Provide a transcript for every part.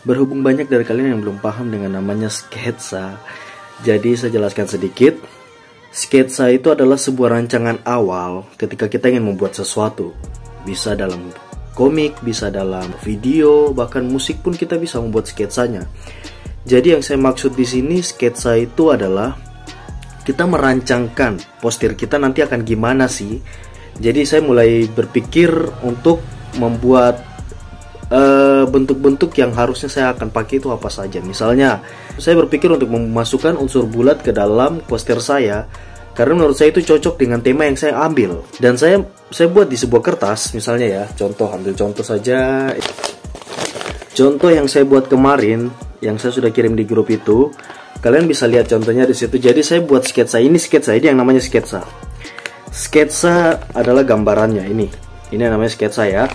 Berhubung banyak dari kalian yang belum paham dengan namanya sketsa, jadi saya jelaskan sedikit. Sketsa itu adalah sebuah rancangan awal ketika kita ingin membuat sesuatu. Bisa dalam komik, bisa dalam video, bahkan musik pun kita bisa membuat sketsanya. Jadi yang saya maksud di sini sketsa itu adalah kita merancangkan postur kita nanti akan gimana sih. Jadi saya mulai berpikir untuk membuat bentuk-bentuk yang harusnya saya akan pakai itu apa saja. Misalnya, saya berpikir untuk memasukkan unsur bulat ke dalam poster saya karena menurut saya itu cocok dengan tema yang saya ambil. Dan saya buat di sebuah kertas, misalnya ya. Ambil contoh saja. Contoh yang saya buat kemarin, yang saya sudah kirim di grup itu, kalian bisa lihat contohnya di situ. Jadi saya buat sketsa ini yang namanya sketsa. Sketsa adalah gambarannya ini. Ini yang namanya sketsa ya.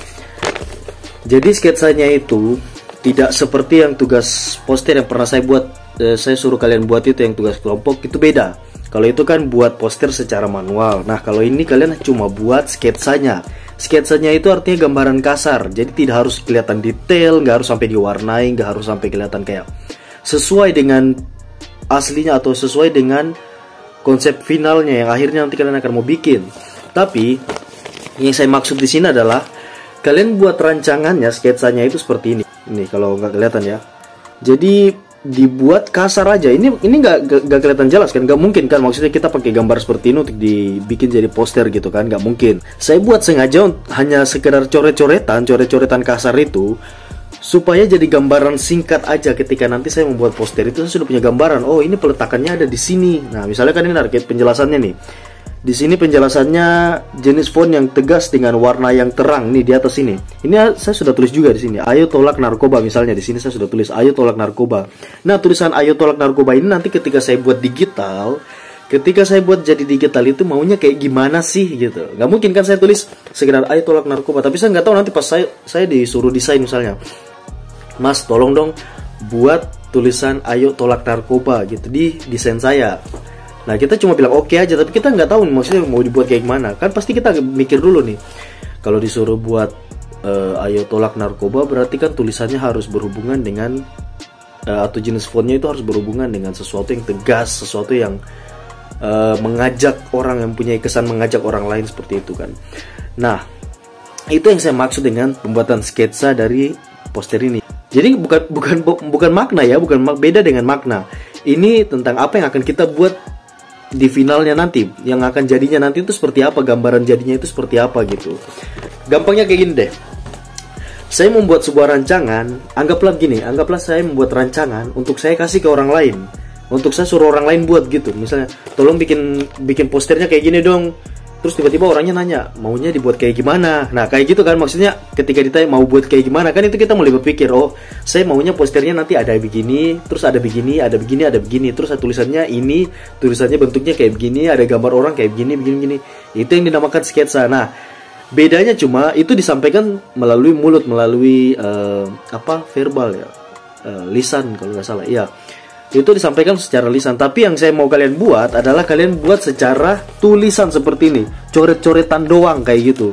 Jadi sketsanya itu tidak seperti yang tugas poster yang pernah saya buat, saya suruh kalian buat itu yang tugas kelompok, itu beda. Kalau itu kan buat poster secara manual. Nah kalau ini kalian cuma buat sketsanya. Sketsanya itu artinya gambaran kasar, jadi tidak harus kelihatan detail, nggak harus sampai diwarnai, nggak harus sampai kelihatan kayak sesuai dengan aslinya atau sesuai dengan konsep finalnya yang akhirnya nanti kalian akan mau bikin. Tapi yang saya maksud di sini adalah kalian buat rancangannya, sketsanya itu seperti ini. Ini kalau nggak kelihatan ya. Jadi dibuat kasar aja. Ini nggak kelihatan jelas kan? Nggak mungkin kan? Maksudnya kita pakai gambar seperti ini untuk dibikin jadi poster gitu kan? Nggak mungkin. Saya buat sengaja hanya sekedar coret-coretan kasar itu supaya jadi gambaran singkat aja. Ketika nanti saya membuat poster itu saya sudah punya gambaran. Oh ini peletakannya ada di sini. Nah misalnya kan ini target penjelasannya nih. Di sini penjelasannya jenis font yang tegas dengan warna yang terang nih di atas ini. Ini saya sudah tulis juga di sini. Ayo tolak narkoba misalnya, di sini saya sudah tulis ayo tolak narkoba. Nah, tulisan ayo tolak narkoba ini nanti ketika saya buat digital, ketika saya buat jadi digital itu maunya kayak gimana sih gitu. Gak mungkin kan saya tulis sekedar ayo tolak narkoba, tapi saya nggak tahu nanti pas saya disuruh desain misalnya. Mas, tolong dong buat tulisan ayo tolak narkoba gitu di desain saya. Nah kita cuma bilang oke aja, tapi kita nggak tahu maksudnya mau dibuat kayak gimana. Kan pasti kita mikir dulu nih. Kalau disuruh buat ayo tolak narkoba, berarti kan tulisannya harus berhubungan dengan atau jenis fontnya itu harus berhubungan dengan sesuatu yang tegas, sesuatu yang mengajak orang, yang punya kesan mengajak orang lain seperti itu kan. Nah itu yang saya maksud dengan pembuatan sketsa dari poster ini. Jadi bukan makna ya, beda dengan makna. Ini tentang apa yang akan kita buat di finalnya nanti, yang akan jadinya nanti itu seperti apa, gambaran jadinya itu seperti apa gitu. Gampangnya kayak gini deh. Saya membuat sebuah rancangan, anggaplah saya membuat rancangan untuk saya kasih ke orang lain, untuk saya suruh orang lain buat gitu. Misalnya, tolong bikin posternya kayak gini dong. Terus tiba-tiba orangnya nanya, maunya dibuat kayak gimana? Nah kayak gitu kan, maksudnya ketika ditanya mau buat kayak gimana, kan itu kita mulai berpikir, oh saya maunya posternya nanti ada begini, terus ada begini, ada begini, ada begini, terus tulisannya ini, tulisannya bentuknya kayak begini, ada gambar orang kayak begini. Itu yang dinamakan sketsa. Nah bedanya cuma itu disampaikan melalui mulut, melalui verbal ya, lisan kalau nggak salah, iya. Itu disampaikan secara lisan. Tapi yang saya mau kalian buat adalah kalian buat secara tulisan seperti ini, coret-coretan doang kayak gitu,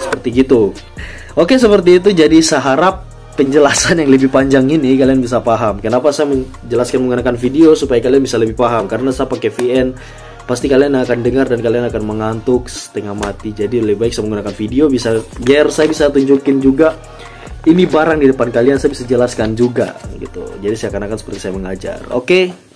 seperti gitu. Oke seperti itu. Jadi saya harap penjelasan yang lebih panjang ini kalian bisa paham. Kenapa saya menjelaskan menggunakan video, supaya kalian bisa lebih paham. Karena saya pakai VN, pasti kalian akan dengar dan kalian akan mengantuk setengah mati. Jadi lebih baik saya menggunakan video, biar saya bisa tunjukin juga ini barang di depan kalian, saya bisa jelaskan juga gitu. Jadi seakan-akan seperti saya mengajar. Oke.